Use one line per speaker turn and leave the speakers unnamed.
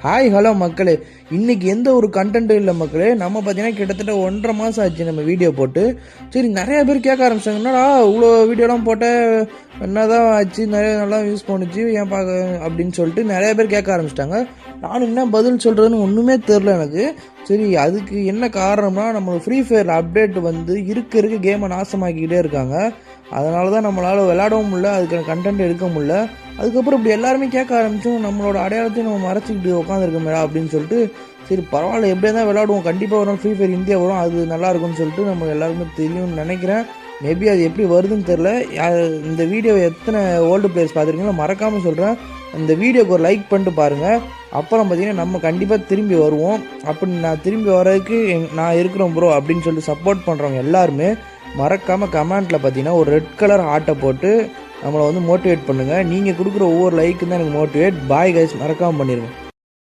Hi hello மக்களே, இன்றைக்கி எந்த ஒரு கண்டென்ட்டும் இல்லை மக்களே. நம்ம பார்த்தீங்கன்னா கிட்டத்தட்ட 1.5 மாதம் ஆச்சு நம்ம வீடியோ போட்டு. சரி, நிறைய பேர் கேட்க ஆரம்பிச்சாங்க, என்னடா இவ்வளோ வீடியோலாம் போட்ட, என்ன தான் ஆச்சு, நிறைய நல்லா யூஸ் பண்ணுச்சு ஏன் பார்க்க அப்படின்னு சொல்லிட்டு நிறைய பேர் கேட்க ஆரம்பிச்சிட்டாங்க. நானும் என்ன பதில் சொல்கிறதுன்னு ஒன்றுமே தெரில எனக்கு. சரி, அதுக்கு என்ன காரணம்னா, நம்ம ஃப்ரீ ஃபயர் அப்டேட் வந்து இருக்க கேமை நாசமாக்கிக்கிட்டே இருக்காங்க. அதனால தான் நம்மளால் விளையாடவும் முடியல, அதுக்கான கண்டென்ட் எடுக்க முடியல. அதுக்கப்புறம் இப்படி எல்லாருமே கேட்க ஆரம்பித்தோம், நம்மளோட அடையாளத்தையும் நம்ம மறைச்சிக்கிட்டு உட்காந்துருக்கோம் அப்படின்னு சொல்லிட்டு, சரி பரவாயில்ல, எப்படியா தான் விளையாடுவோம், கண்டிப்பாக வரும், ஃப்ரீ ஃபயர் இந்தியா வரும், அது நல்லாயிருக்கும்னு சொல்லிட்டு நம்ம எல்லாருமே தெரியும்னு நினைக்கிறேன். மேபி அது எப்படி வருதுன்னு தெரில. இந்த வீடியோ எத்தனை ஓல்டு பிளேயர்ஸ் பார்த்துருக்கீங்களோ மறக்காமல் சொல்கிறேன், இந்த வீடியோக்கு ஒரு லைக் பண்ணிட்டு பாருங்கள். அப்புறம் பார்த்தீங்கன்னா நம்ம கண்டிப்பாக திரும்பி வருவோம். அப்படி நான் திரும்பி வர்றதுக்கு நான் இருக்கிறோம் ப்ரோ அப்படின்னு சொல்லிட்டு சப்போர்ட் பண்ணுறவங்க எல்லாருமே மறக்காமல் கமெண்ட்டில் பார்த்தீங்கன்னா ஒரு ரெட் கலர் ஹார்ட்டை போட்டு நம்மளை வந்து மோட்டிவேட் பண்ணுங்கள். நீங்கள் கொடுக்குற ஒவ்வொரு லைக்கு தான் எனக்கு மோட்டிவேட். பாய் கைஸ், மறக்காமல் பண்ணிடுங்க.